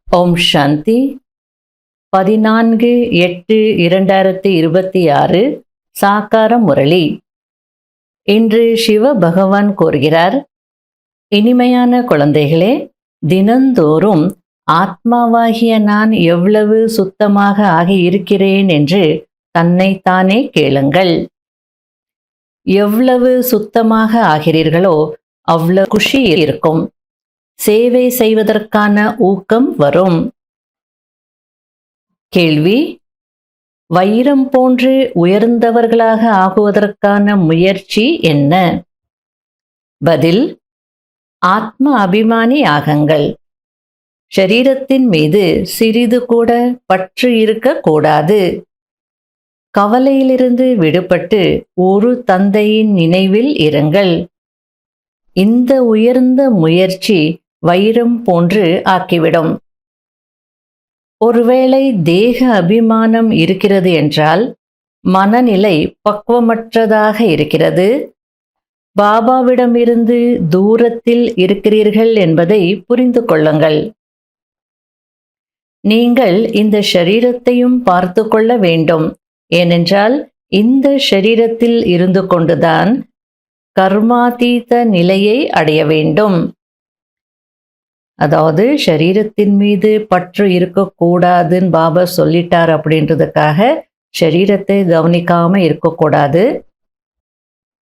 ஓம் சாந்தி 14/8/2026 சாக்கார முரளி. இன்று சிவ பகவான் கூறுகிறார், இனிமையான குழந்தைகளே, தினந்தோறும் ஆத்மாவாகிய நான் எவ்வளவு சுத்தமாக ஆகியிருக்கிறேன் என்று தன்னைத்தானே கேளுங்கள். எவ்வளவு சுத்தமாக ஆகிறீர்களோ அவ்வளவு குஷி இருக்கும். சேவை செய்வதற்கான ஊக்கம் வரும். கேள்வி: வைரம் போன்று உயர்ந்தவர்களாக ஆகுவதற்கான முயற்சி என்ன? பதில்: ஆத்ம அபிமானி ஆகுங்கள். ஷரீரத்தின் மீது சிறிது கூட பற்று இருக்கக்கூடாது. கவலையிலிருந்து விடுபட்டு ஒரு தந்தையின் நினைவில் இருங்கள். இந்த உயர்ந்த முயற்சி வைரம் போன்று ஆக்கிவிடும். ஒருவேளை தேக அபிமானம் இருக்கிறது என்றால் மனநிலை பக்குவமற்றதாக இருக்கிறது. பாபாவிடமிருந்து தூரத்தில் இருக்கிறீர்கள் என்பதை புரிந்து கொள்ளுங்கள். நீங்கள் இந்த ஷரீரத்தையும் பார்த்து கொள்ள வேண்டும். ஏனென்றால் இந்த ஷரீரத்தில் இருந்து கொண்டுதான் கர்மாதீத நிலையை அடைய வேண்டும். அதாவது ஷரீரத்தின் மீது பற்று இருக்கக்கூடாதுன்னு பாபா சொல்லிட்டார் அப்படின்றதுக்காக ஷரீரத்தை கவனிக்காம இருக்கக்கூடாது.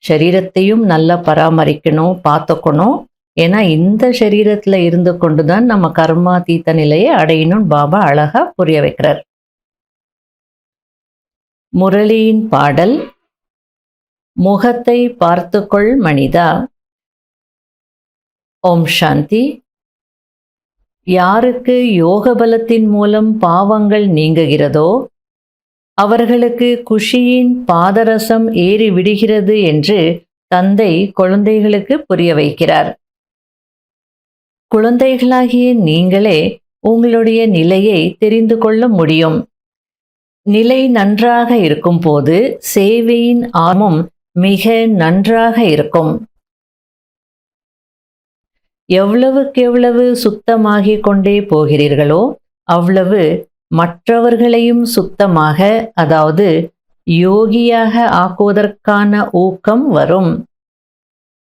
ஷரீரத்தையும் நல்லா பராமரிக்கணும், பார்த்துக்கணும். ஏன்னா இந்த ஷரீரத்தில் இருந்து கொண்டுதான் நம்ம கர்மாதீத நிலையை அடையணும். பாபா அழகா புரிய வைக்கிறார். முரளியின் பாடல்: முகத்தை பார்த்துக்கொள் மனிதா. ஓம் சாந்தி. யாருக்கு யோக பலத்தின் மூலம் பாவங்கள் நீங்குகிறதோ அவர்களுக்கு குஷியின் பாதரசம் ஏறி விடுகிறது என்று தந்தை குழந்தைகளுக்கு புரிய வைக்கிறார். குழந்தைகளாகிய நீங்களே உங்களுடைய நிலையை தெரிந்து கொள்ள முடியும். நிலை நன்றாக இருக்கும் போது சேவையின் ஆர்வம் மிக நன்றாக இருக்கும். எவ்வளவுக்கெவ்வளவு சுத்தமாகிக் கொண்டே போகிறீர்களோ அவ்வளவு மற்றவர்களையும் சுத்தமாக, அதாவது யோகியாக ஆக்குவதற்கான ஊக்கம் வரும்.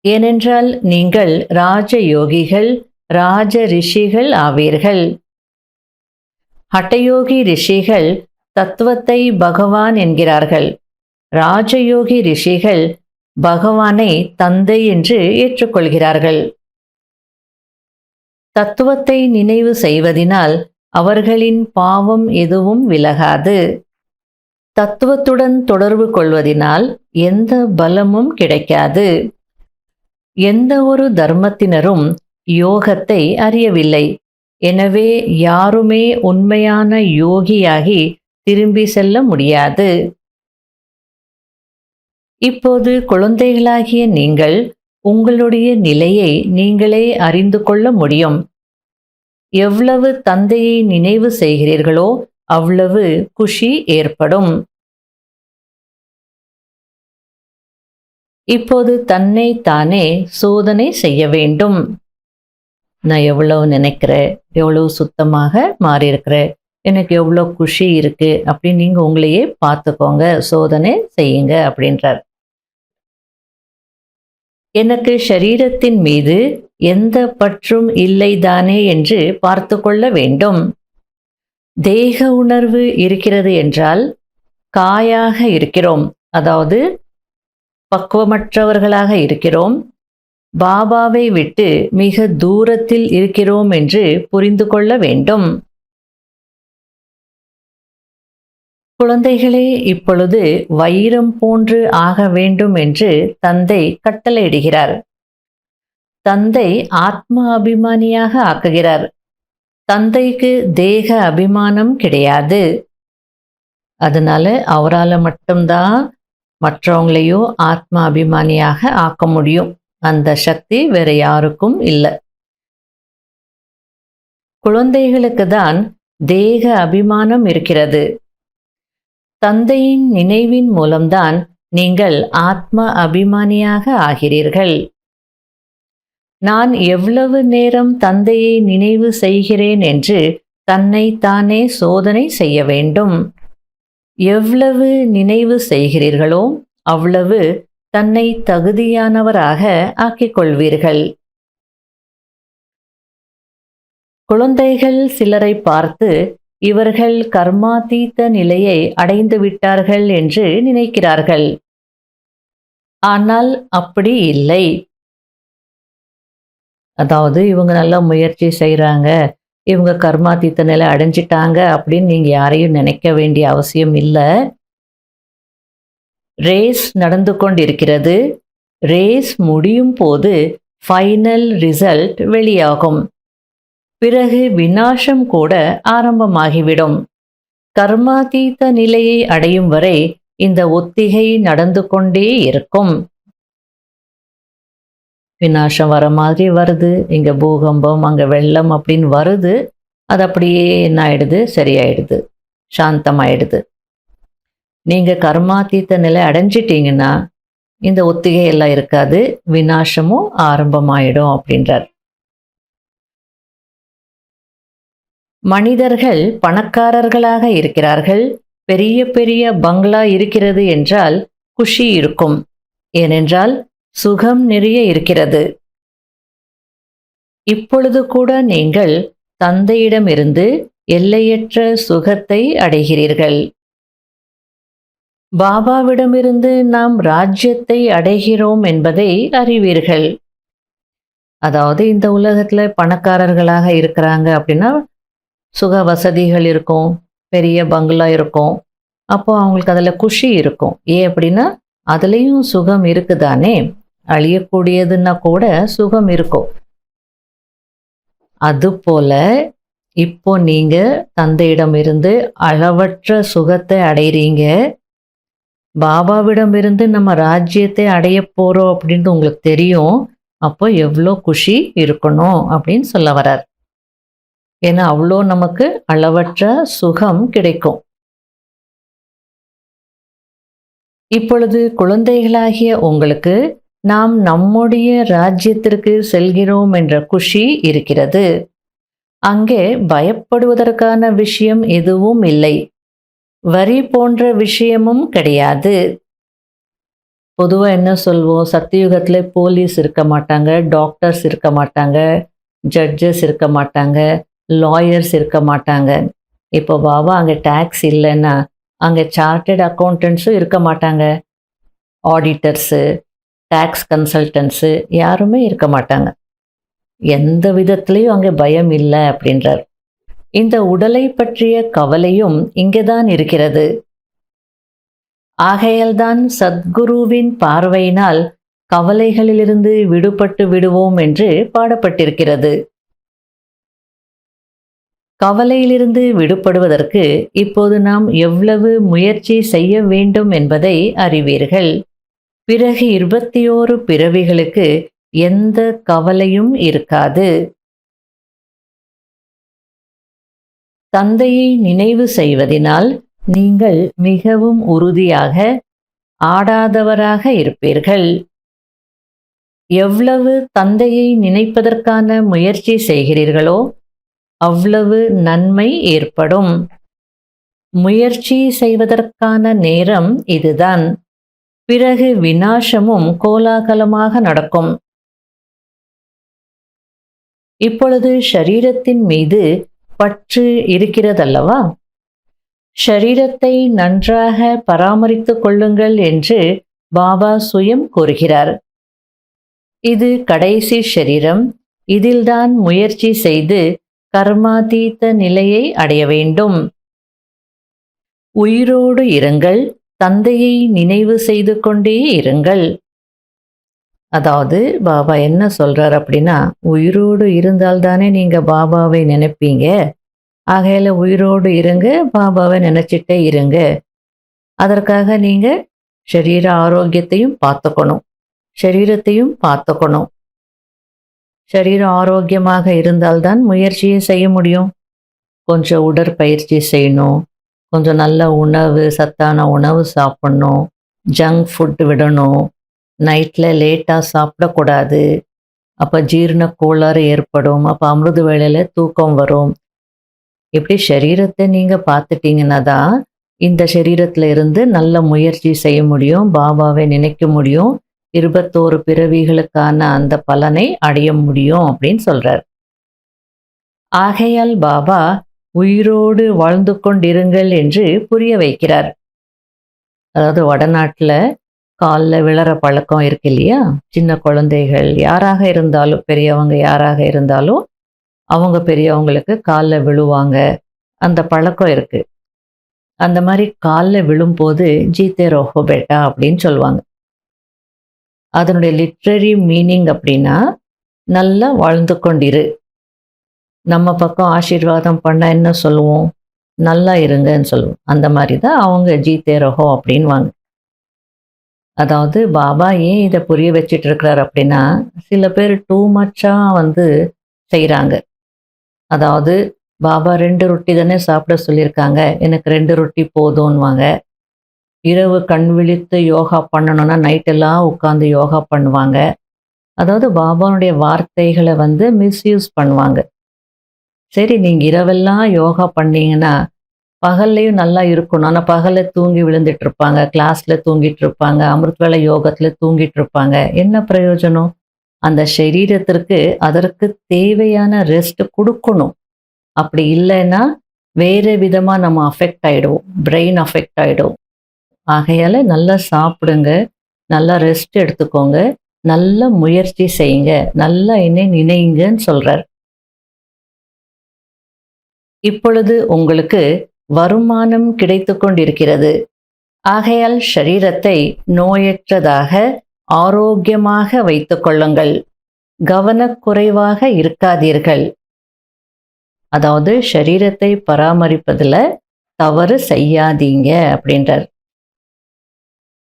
ஏனென்றால் நீங்கள் ராஜயோகிகள், ராஜ ரிஷிகள் ஆவீர்கள். ஹட்டயோகி ரிஷிகள் தத்துவத்தை பகவான் என்கிறார்கள். ராஜயோகி ரிஷிகள் பகவானை தந்தை என்று ஏற்றுக்கொள்கிறார்கள். தத்துவத்தை நினைவு செய்வதினால் அவர்களின் பாவம் எதுவும் விலகாது. தத்துவத்துடன் தொடர்பு கொள்வதினால் எந்த பலமும் கிடைக்காது. எந்த ஒரு தர்மத்தினரும் யோகத்தை அறியவில்லை. எனவே யாருமே உண்மையான யோகியாகி திரும்பி செல்ல முடியாது. இப்போது குழந்தைகளாகிய நீங்கள் உங்களுடைய நிலையை நீங்களே அறிந்து கொள்ள முடியும். எவ்வளவு தந்தையை நினைவு செய்கிறீர்களோ அவ்வளவு குஷி ஏற்படும். இப்போது தன்னை தானே சோதனை செய்ய வேண்டும். நான் எவ்வளவு நினைக்கிறேன், எவ்வளவு சுத்தமாக மாறியிருக்கிறேன், எனக்கு எவ்வளோ குஷி இருக்கு அப்படின்னு நீங்க உங்களையே பார்த்துக்கோங்க, சோதனை செய்யுங்க அப்படின்றார். எனக்கு ஷரீரத்தின் மீது எந்த பற்றும் இல்லைதானே என்று பார்த்து கொள்ள வேண்டும். தேக உணர்வு இருக்கிறது என்றால் காயாக இருக்கிறோம், அதாவது பக்குவமற்றவர்களாக இருக்கிறோம். பாபாவை விட்டு மிக தூரத்தில் இருக்கிறோம் என்று புரிந்து கொள்ள வேண்டும். குழந்தைகளே, இப்பொழுது வைரம் போன்று ஆக வேண்டும் என்று தந்தை கட்டளையிடுகிறார். தந்தை ஆத்ம அபிமானியாக ஆக்குகிறார். தந்தைக்கு தேக அபிமானம் கிடையாது. அதனால அவரால் மட்டும்தான் மற்றவங்களையோ ஆத்ம அபிமானியாக ஆக்க முடியும். அந்த சக்தி வேற யாருக்கும் இல்லை. குழந்தைகளுக்கு தான் தேக அபிமானம் இருக்கிறது. தந்தையின் நினைவின் மூலம்தான் நீங்கள் ஆத்ம அபிமானியாக ஆகிறீர்கள். நான் எவ்வளவு நேரம் தந்தையை நினைவு செய்கிறேன் என்று தன்னைத்தானே சோதனை செய்ய வேண்டும். எவ்வளவு நினைவு செய்கிறீர்களோ அவ்வளவு தன்னை தகுதியானவராக ஆக்கிக் கொள்வீர்கள். குழந்தைகள் சிலரை பார்த்து இவர்கள் கர்மாதீத நிலையை அடைந்து விட்டார்கள் என்று நினைக்கிறார்கள். ஆனால் அப்படி இல்லை. அதாவது இவங்க நல்லா முயற்சி செய்கிறாங்க, இவங்க கர்மாதீத்த நிலை அடைஞ்சிட்டாங்க அப்படின்னு நீங்கள் யாரையும் நினைக்க வேண்டிய அவசியம் இல்லை. ரேஸ் நடந்து கொண்டிருக்கிறது. ரேஸ் முடியும் போது ஃபைனல் ரிசல்ட் வெளியாகும். பிறகு விநாசம் கூட ஆரம்பமாகிவிடும். கர்மாதீத நிலையை அடையும் வரை இந்த ஒத்திகை நடந்து கொண்டே இருக்கும். விநாசம் வர மாதிரி வருது, இங்கே பூகம்பம் அங்கே வெள்ளம் அப்படின்னு வருது. அது அப்படியே என்ன ஆயிடுது, சரியாயிடுது, சாந்தமாயிடுது. நீங்கள் கர்மாதீத்த நிலை அடைஞ்சிட்டிங்கன்னா இந்த ஒத்திகை எல்லாம் இருக்காது, விநாசமும் ஆரம்பமாயிடும் அப்படின்றார். மனிதர்கள் பணக்காரர்களாக இருக்கிறார்கள், பெரிய பெரிய பங்களா இருக்கிறது என்றால் குஷி இருக்கும். ஏனென்றால் சுகம் நிறைய இருக்கிறது. இப்பொழுது கூட நீங்கள் தந்தையிடமிருந்து எல்லையற்ற சுகத்தை அடைகிறீர்கள். பாபாவிடமிருந்து நாம் ராஜ்யத்தை அடைகிறோம் என்பதை அறிவீர்கள். அதாவது இந்த உலகத்தில் பணக்காரர்களாக இருக்கிறாங்க அப்படின்னா சுக வசதிகள் இருக்கும், பெரிய பங்களா இருக்கும். அப்போ அவங்களுக்கு அதில் குஷி இருக்கும். ஏன் அப்படின்னா அதுலேயும் சுகம் இருக்குதானே, அழியக்கூடியதுன்னா கூட சுகம் இருக்கும். அதுபோல இப்போ நீங்க தந்தையிடமிருந்து அளவற்ற சுகத்தை அடைகிறீங்க. பாபாவிடமிருந்து நம்ம ராஜ்யத்தை அடைய போறோம் அப்படின்னு உங்களுக்கு தெரியும். அப்போ எவ்வளோ குஷி இருக்கணும் அப்படின்னு சொல்ல வரார். ஏன்னா அவ்வளோ நமக்கு அளவற்ற சுகம் கிடைக்கும். இப்பொழுது குழந்தைகளாகிய உங்களுக்கு நாம் நம்முடைய ராஜ்யத்திற்கு செல்கிறோம் என்ற குஷி இருக்கிறது. அங்கே பயப்படுவதற்கான விஷயம் எதுவும் இல்லை, வரி போன்ற விஷயமும் கிடையாது. பொதுவாக என்ன சொல்வோம், சத்தியுகத்தில் போலீஸ் இருக்க மாட்டாங்க, டாக்டர்ஸ் இருக்க மாட்டாங்க, ஜட்ஜஸ் இருக்க மாட்டாங்க, லாயர்ஸ் இருக்க மாட்டாங்க. இப்போ பாபா அங்கே டேக்ஸ் இல்லைன்னா அங்கே சார்ட்டர்ட் அக்கௌண்டன்ட்ஸும் இருக்க மாட்டாங்க, ஆடிட்டர்ஸு, டேக்ஸ் கன்சல்டன்ட்ஸு யாருமே இருக்க மாட்டாங்க. எந்த விதத்துலேயும் அங்கே பயம் இல்லை அப்படின்றார். இந்த உடலை பற்றிய கவலையும் இங்கே தான் இருக்கிறது. ஆகையால்தான் சத்குருவின் பார்வையினால் கவலைகளிலிருந்து விடுபட்டு விடுவோம் என்று பாடப்பட்டிருக்கிறது. கவலையிலிருந்து விடுபடுவதற்கு இப்போது நாம் எவ்வளவு முயற்சி செய்ய வேண்டும் என்பதை அறிவீர்கள். பிறகு 21 பிறவிகளுக்கு எந்த கவலையும் இருக்காது. தந்தையை நினைவு செய்வதினால் நீங்கள் மிகவும் உறுதியாக ஆடாதவராக இருப்பீர்கள். எவ்வளவு தந்தையை நினைப்பதற்கான முயற்சி செய்கிறீர்களோ அவ்வளவு நன்மை ஏற்படும். முயற்சி செய்வதற்கான நேரம் இதுதான். பிறகு விநாசமும் கோலாகலமாக நடக்கும். இப்பொழுது ஷரீரத்தின் மீது பற்று இருக்கிறதல்லவா? ஷரீரத்தை நன்றாக பராமரித்துக் கொள்ளுங்கள் என்று பாபா சுயம் கூறுகிறார். இது கடைசி ஷரீரம். இதில்தான் முயற்சி செய்து கர்மாதீத நிலையை அடைய வேண்டும். உயிரோடு இருங்கள், தந்தையை நினைவு செய்து கொண்டே இருங்கள். அதாவது பாபா என்ன சொல்றார் அப்படின்னா, உயிரோடு இருந்தால்தானே நீங்க பாபாவை நினைப்பீங்க. ஆகையில உயிரோடு இருங்க, பாபாவை நினைச்சிட்டே இருங்க. அதற்காக நீங்க சரீர ஆரோக்கியத்தையும் பார்த்துக்கணும், சரீரத்தையும் பார்த்துக்கணும். சரீரம் ஆரோக்கியமாக இருந்தால்தான் முயற்சியை செய்ய முடியும். கொஞ்சம் உடற்பயிற்சி செய்யணும், கொஞ்சம் நல்ல உணவு, சத்தான உணவு சாப்பிடணும், ஜங்க் ஃபுட் விடணும், நைட்டில் லேட்டாக சாப்பிடக்கூடாது. அப்போ ஜீரண கோளாறு ஏற்படும், அப்போ அமிர்த வேளையில் தூக்கம் வரும். இப்படி சரீரத்தை நீங்க பார்த்துட்டீங்கன்னா தான் இந்த சரீரத்துல இருந்து நல்ல முயற்சி செய்ய முடியும், பாபாவை நினைக்க முடியும், 21 பிறவிகளுக்கான அந்த பலனை அடைய முடியும் அப்படின்னு சொல்றார். ஆகையால் பாபா உயிரோடு வாழ்ந்து கொண்டிருங்கள் என்று புரிய வைக்கிறார். அதாவது வடநாட்டுல காலில் விழற பழக்கம் இருக்கு இல்லையா? சின்ன குழந்தைகள் யாராக இருந்தாலும், பெரியவங்க யாராக இருந்தாலும் அவங்க பெரியவங்களுக்கு காலில் விழுவாங்க. அந்த பழக்கம் இருக்கு. அந்த மாதிரி காலில் விழும்போது ஜீத்தே ரோஹோ பேட்டா அப்படின்னு சொல்லுவாங்க. அதனுடைய லிட்ரரி மீனிங் அப்படின்னா நல்லா வாழ்ந்து கொண்டிரு. நம்ம பக்கம் ஆசீர்வாதம் பண்ண என்ன சொல்லுவோம்? நல்லா இருங்கன்னு சொல்லுவோம். அந்த மாதிரி தான் அவங்க ஜீத்தே ரோஹோ அப்படின்வாங்க. அதாவது பாபா ஏன் இதை புரிய வச்சிட்டு இருக்கிறார் அப்படின்னா, சில பேர் டூ மச்சா செய்கிறாங்க. அதாவது பாபா 2 ரொட்டி தானே சாப்பிட சொல்லியிருக்காங்க, எனக்கு 2 ரொட்டி போதும்னுவாங்க. இரவு கண் விழித்து யோகா பண்ணணும்னா நைட்டெல்லாம் உட்காந்து யோகா பண்ணுவாங்க. அதாவது பாபாவுடைய வார்த்தைகளை மிஸ்யூஸ் பண்ணுவாங்க. சரி, நீங்கள் இரவெல்லாம் யோகா பண்ணீங்கன்னா பகல்லையும் நல்லா இருக்கணும். ஆனால் பகலில் தூங்கி விழுந்துட்டு இருப்பாங்க, கிளாஸில் தூங்கிட்டு இருப்பாங்க, அமிர்த வேளை யோகத்தில் தூங்கிட்டு இருப்பாங்க. என்ன பிரயோஜனம்? அந்த சரீரத்திற்கு அதற்கு தேவையான ரெஸ்ட் கொடுக்கணும். அப்படி இல்லைன்னா வேறு விதமாக நம்ம அஃபெக்ட் ஆகிடுவோம், பிரெயின் அஃபெக்ட் ஆகிடும். ஆகையால் நல்லா சாப்பிடுங்க, நல்லா ரெஸ்ட் எடுத்துக்கோங்க, நல்ல முயற்சி செய்யுங்க, நல்லா என்னை நினைங்கன்னு சொல்கிறார். இப்பொழுது உங்களுக்கு வருமானம் கிடைத்து கொண்டிருக்கிறது. ஆகையால் ஷரீரத்தை நோயற்றதாக ஆரோக்கியமாக வைத்துக் கொள்ளுங்கள். கவனக்குறைவாக இருக்காதீர்கள். அதாவது ஷரீரத்தை பராமரிப்பதில் தவறு செய்யாதீங்க அப்படின்றார்.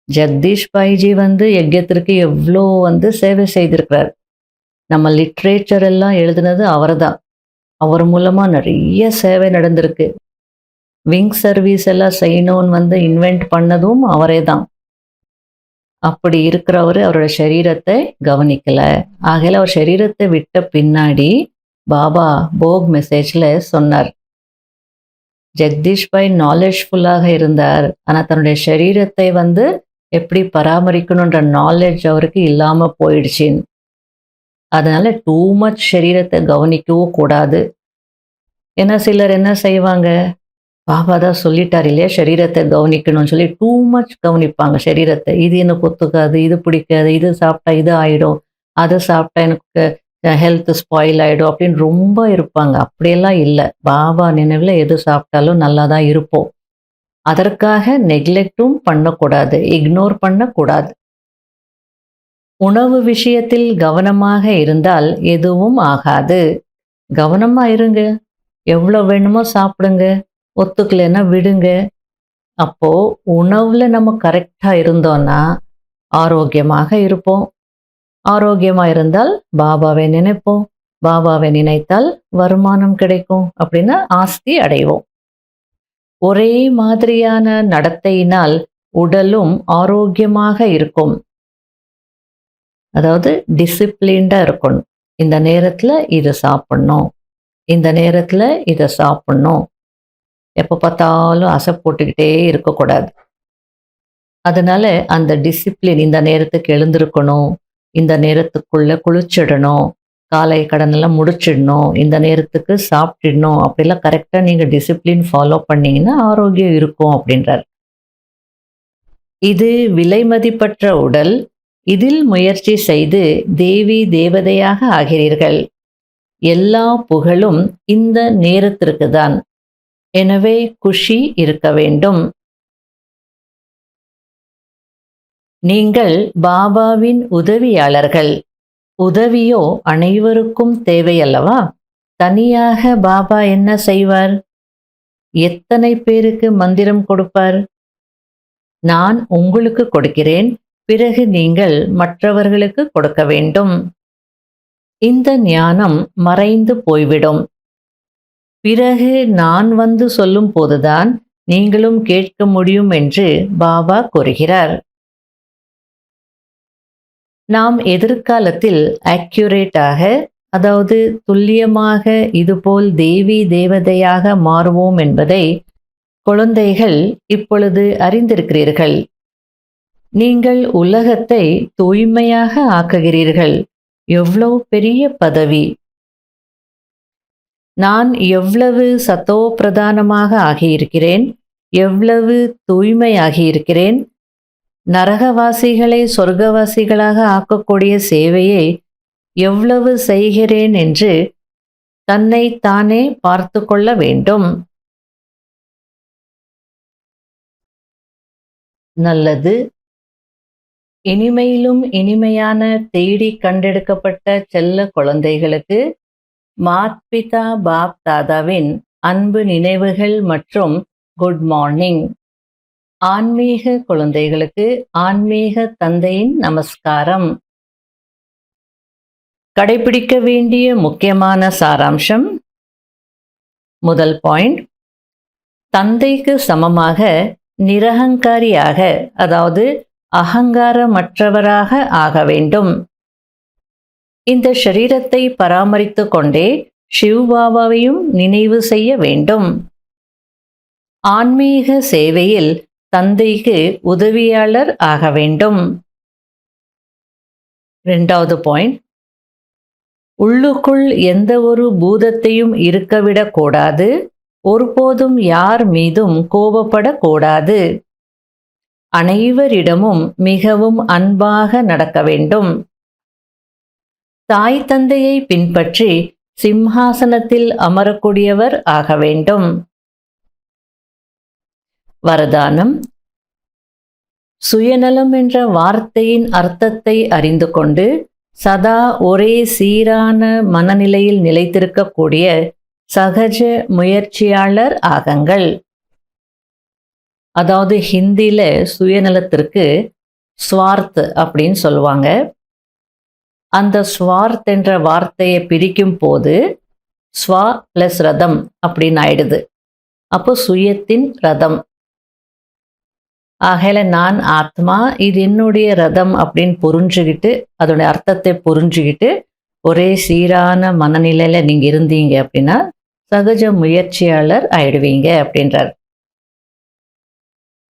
ஜெகதீஷ் பாய்ஜி யஜ்யத்திற்கு எவ்வளோ சேவை செய்திருக்கிறார். நம்ம லிட்ரேச்சர் எல்லாம் எழுதுனது அவர் தான். அவர் மூலமாக நிறைய சேவை நடந்திருக்கு. விங் சர்வீஸ் எல்லாம் செய்யணும்னு இன்வென்ட் பண்ணதும் அவரே தான். அப்படி இருக்கிறவர் அவரோட சரீரத்தை கவனிக்கல. ஆகையில அவர் சரீரத்தை விட்ட பின்னாடி பாபா போக் மெசேஜில் சொன்னார், ஜெகதீஷ் பாய் நாலேஜ்ஃபுல்லாக இருந்தார், ஆனால் தன்னுடைய சரீரத்தை எப்படி பராமரிக்கணுன்ற நாலேஜ் அவருக்கு இல்லாமல் போயிடுச்சின்னு. அதனால டூ மச் சரீரத்தை கவனிக்கவும் கூடாது. ஏன்னா சிலர் என்ன செய்வாங்க, பாபா தான் சொல்லிட்டார் இல்லையா சரீரத்தை கவனிக்கணும்னு சொல்லி டூ மச் கவனிப்பாங்க சரீரத்தை. இது எனக்கு ஒத்துக்காது, இது பிடிக்காது, இது சாப்பிட்டா இது ஆகிடும், அதை சாப்பிட்டா எனக்கு ஹெல்த் ஸ்பாயில் ஆகிடும் அப்படின்னு ரொம்ப இருப்பாங்க. அப்படியெல்லாம் இல்லை. பாபா நினைவில் எது சாப்பிட்டாலும் நல்லா தான் இருப்போம். அதற்காக நெக்லெக்டும் பண்ணக்கூடாது, இக்னோர் பண்ணக்கூடாது. உணவு விஷயத்தில் கவனமாக இருந்தால் எதுவும் ஆகாது. கவனமாக இருங்க, எவ்வளோ வேணுமோ சாப்பிடுங்க, ஒத்துக்கலைன்னா விடுங்க. அப்போ உணவுல நம்ம கரெக்டாக இருந்தோம்னா ஆரோக்கியமாக இருப்போம். ஆரோக்கியமாக இருந்தால் பாபாவை நினைப்போம், பாபாவை நினைத்தால் வருமானம் கிடைக்கும், அப்படின்னா ஆஸ்தி அடைவோம். ஒரே மாதிரியான நடத்தையினால் உடலும் ஆரோக்கியமாக இருக்கும். அதாவது டிசிப்ளின்டாக இருக்கணும். இந்த நேரத்தில் இதை சாப்பிட்ணும், இந்த நேரத்தில் இதை சாப்பிட்ணும், எப்போ பார்த்தாலும் அசை போட்டுக்கிட்டே இருக்கக்கூடாது. அதனால அந்த டிசிப்ளின், இந்த நேரத்துக்கு எழுந்திருக்கணும், இந்த நேரத்துக்குள்ளே குளிச்சிடணும், காலை கடனெல்லாம் முடிச்சிடணும், இந்த நேரத்துக்கு சாப்பிட்டுடணும், அப்படிலாம் கரெக்டாக நீங்கள் டிசிப்ளின் ஃபாலோ பண்ணிங்கன்னா ஆரோக்கியம் இருக்கும் அப்படின்றார். இது விலை மதிப்பற்ற உடல். இதில் முயற்சி செய்து தேவி தேவதையாக ஆகிறீர்கள். எல்லா புகழும் இந்த நேரத்திற்கு தான். எனவே குஷி இருக்க வேண்டும். நீங்கள் பாபாவின் உதவியாளர்கள். உதவியோ அனைவருக்கும் தேவையல்லவா? தனியாக பாபா என்ன செய்வார்? எத்தனை பேருக்கு மந்திரம் கொடுப்பார்? நான் உங்களுக்கு கொடுக்கிறேன், பிறகு நீங்கள் மற்றவர்களுக்கு கொடுக்க வேண்டும். இந்த ஞானம் மறைந்து போய்விடும். பிறகு நான் சொல்லும் போதுதான் நீங்களும் கேட்க முடியும் என்று பாபா கூறுகிறார். நாம் எதிர்காலத்தில் அக்யூரேட்டாக, அதாவது துல்லியமாக இதுபோல் தேவி தேவதையாக மாறுவோம் என்பதை குழந்தைகள் இப்பொழுது அறிந்திருக்கிறீர்கள். நீங்கள் உலகத்தை தூய்மையாக ஆக்குகிறீர்கள். எவ்வளவு பெரிய பதவி! நான் எவ்வளவு சத்தோ பிரதானமாக ஆகியிருக்கிறேன், எவ்வளவு தூய்மையாகியிருக்கிறேன். நரகவாசிகளை சொர்க்கவாசிகளாக ஆக்கக்கூடிய சேவையை எவ்வளவு செய்கிறேன் என்று தன்னை தானே பார்த்து கொள்ள வேண்டும். நல்லது. இனிமையிலும் இனிமையான தேடி கண்டெடுக்கப்பட்ட செல்ல குழந்தைகளுக்கு மாத்பிதா பாப் தாதாவின் அன்பு நினைவுகள் மற்றும் குட் மார்னிங். ஆன்மீக குழந்தைகளுக்கு ஆன்மீக தந்தையின் நமஸ்காரம். கடைபிடிக்க வேண்டிய முக்கியமான சாராம்சம். முதல் பாயிண்ட், தந்தைக்கு சமமாக நிரகங்காரியாக, அதாவது அகங்காரமற்றவராக ஆக வேண்டும். இந்த ஷரீரத்தை பராமரித்து கொண்டே சிவ்பாபாவையும் நினைவு செய்ய வேண்டும். ஆன்மீக சேவையில் தந்தைக்கு உதவியாளர் ஆக வேண்டும். இரண்டாவது பாயிண்ட், உள்ளுக்குள் எந்த ஒரு பூதத்தையும் இருக்கவிடக்கூடாது. ஒருபோதும் யார் மீதும் கோபப்படக்கூடாது. அனைவரிடமும் மிகவும் அன்பாக நடக்க வேண்டும். தாய் தந்தையை பின்பற்றி சிம்ஹாசனத்தில் அமரக்கூடியவர் ஆக வேண்டும். வரதானம். சுயநலம் என்ற வார்த்தையின் அர்த்தத்தை அறிந்து கொண்டு சதா ஒரே சீரான மனநிலையில் நிலைத்திருக்கக்கூடிய சகஜ முயற்சியாளர் ஆகுங்கள். அதாவது ஹிந்தியில சுயநலத்திற்கு ஸ்வார்த் அப்படின்னு சொல்லுவாங்க. அந்த ஸ்வார்த் என்ற வார்த்தையை பிரிக்கும் போது ஸ்வா பிளஸ் ரதம் அப்படின்னு ஆயிடுது. அப்போ சுயத்தின் ரதம். ஆகல நான் ஆத்மா, இது என்னுடைய ரதம் அப்படின்னு புரிஞ்சுக்கிட்டு, அதோடைய அர்த்தத்தை புரிஞ்சுக்கிட்டு ஒரே சீரான மனநிலையில நீங்க இருந்தீங்க அப்படின்னா சகஜ முயற்சியாளர் ஆயிடுவீங்க அப்படின்றார்.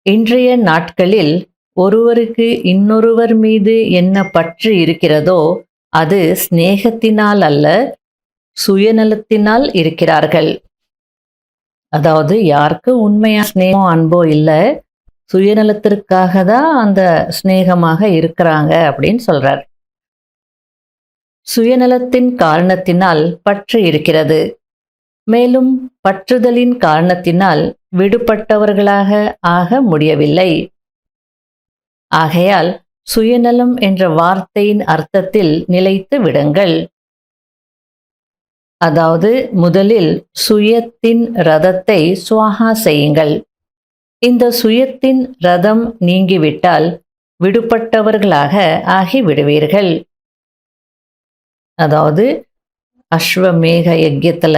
இன்றைய நாட்களில் ஒருவருக்கு இன்னொருவர் மீது என்ன பற்று இருக்கிறதோ அது ஸ்நேகத்தினால் அல்ல, சுயநலத்தினால் இருக்கிறார்கள். அதாவது யாருக்கு உண்மையா ஸ்நேகம் அன்போ இல்லை, சுயநலத்திற்காக தான் அந்த ஸ்நேகமாக இருக்கிறாங்க அப்படின்னு சொல்றார். சுயநலத்தின் காரணத்தினால் பற்று இருக்கிறது. மேலும் பற்றுதலின் காரணத்தினால் விடுபட்டவர்களாக ஆக முடியவில்லை. ஆகையால் சுயநலம் என்ற வார்த்தையின் அர்த்தத்தில் நிலைத்து விடுங்கள். அதாவது முதலில் சுயத்தின் ரதத்தை சுவாகா செய்யுங்கள். இந்த சுயத்தின் ரதம் நீங்கிவிட்டால் விடுபட்டவர்களாக ஆகிவிடுவீர்கள். அதாவது அஸ்வமேக யஜ்யத்துல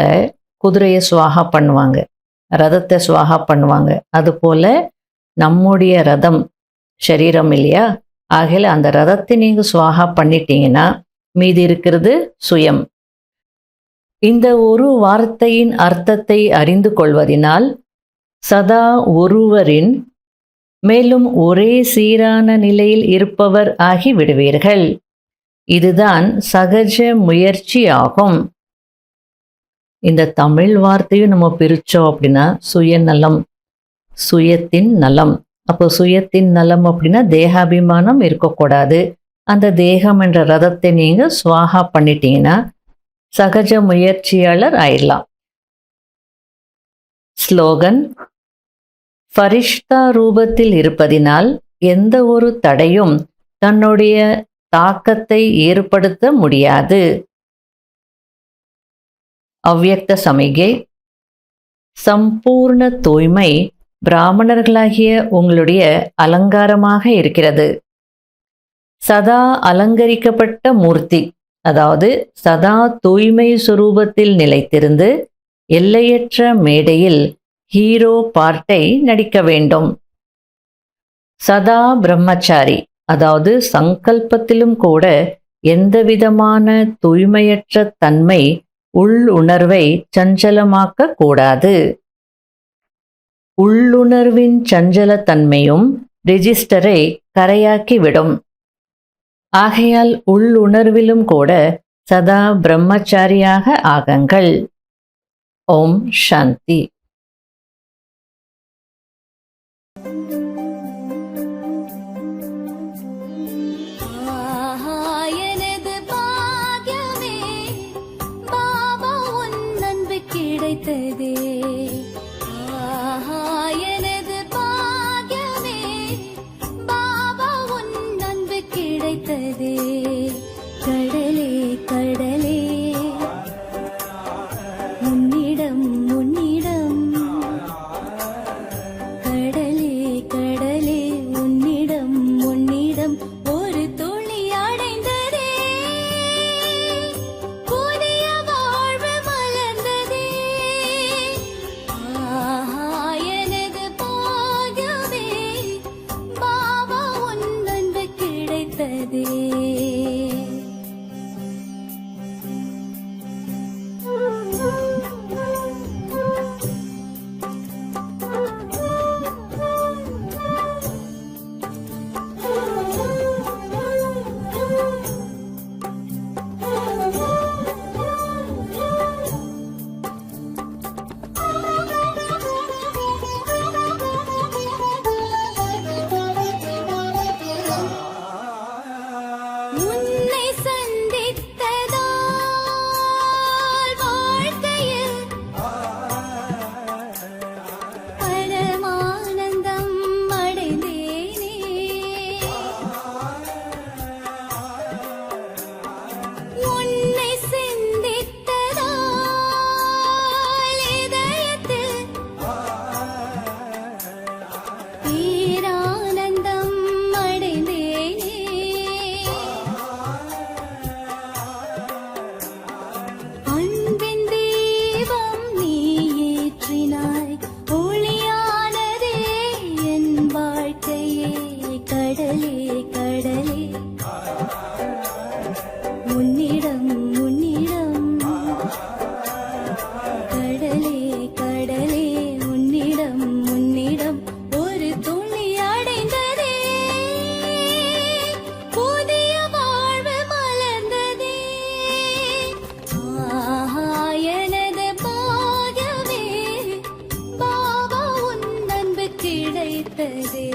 குதிரையை சுவாகா பண்ணுவாங்க, ரதத்தை சுவாகா பண்ணுவாங்க. அதுபோல நம்முடைய ரதம் சரீரம் இல்லையா? ஆகல அந்த ரதத்தை நீங்க சுவாகா பண்ணிட்டீங்கன்னா மீதி இருக்கிறது சுயம். இந்த ஒரு வார்த்தையின் அர்த்தத்தை அறிந்து கொள்வதினால் சதா ஒருவரின் மேலும் ஒரே சீரான நிலையில் இருப்பவர் ஆகி விடுவீர்கள். இதுதான் சகஜ முயற்சி ஆகும். இந்த தமிழ் வார்த்தையும் நம்ம பிரிச்சோம் அப்படின்னா சுயநலம், சுயத்தின் நலம். அப்போ சுயத்தின் நலம் அப்படின்னா தேகாபிமானம் இருக்கக்கூடாது. அந்த தேகம் என்ற ரதத்தை நீங்க சுவாகா பண்ணிட்டீங்கன்னா சகஜ முயற்சியாளர் ஆயிடலாம். ஸ்லோகன். ஃபரிஷ்தா ரூபத்தில் இருப்பதினால் எந்த ஒரு தடையும் தன்னுடைய தாக்கத்தை ஏற்படுத்த முடியாது. அவ்யக்த சமிகை. சம்பூர்ண தூய்மை பிராமணர்களாகிய உங்களுடைய அலங்காரமாக இருக்கிறது. சதா அலங்கரிக்கப்பட்ட மூர்த்தி, அதாவது சதா தூய்மை சுரூபத்தில் நிலைத்திருந்து எல்லையற்ற மேடையில் ஹீரோ பார்ட்டை நடிக்க வேண்டும். சதா பிரம்மச்சாரி, அதாவது சங்கல்பத்திலும் கூட எந்தவிதமான தூய்மையற்ற தன்மை உள்ளுணர்வை சஞ்சலமாக்க கூடாது. உள்ளுணர்வின் சஞ்சலத்தன்மையும் ரெஜிஸ்டரை கரையாக்கிவிடும். ஆகையால் உள்ளுணர்விலும் கூட சதா பிரம்மச்சாரியாக ஆகுங்கள். ஓம் சாந்தி. கிடைத்ததே எனது பாக்கியமே, பாபா உன் அன்பு கிடைத்ததே. கடலே கடலே உன்னிடம் உன்னிடம், கடலே கடலே உன்னிடம் உன்னிடம் ஒரு துளி அடைந்ததே. புதிய வாழ்வு மலர்ந்ததே. எனது பாக்கியமே, பாபா உன் அன்பு கிடைத்ததே. உன்னை சந்தித்ததால் வாழ்க்கையில் பரமானந்தம் அடைந்தேனே. உன்னை சிந்தித்ததால் இதயத்தில் பேரானந்தம் அடைந்தேனே. அன்பின் தீபம் நீ ஏற்றினாய், ஒளியானதே என் வாழ்க்கையே. கடலே கடலே உன்னிடம் உன்னிடம், கடலே கடலே உன்னிடம் உன்னிடம் ஒரு துளி அடைந்ததே. புதிய வாழ்வு மலர்ந்ததே. எனது பாக்கியமே, பாபா உன் அன்பு கிடைத்ததே.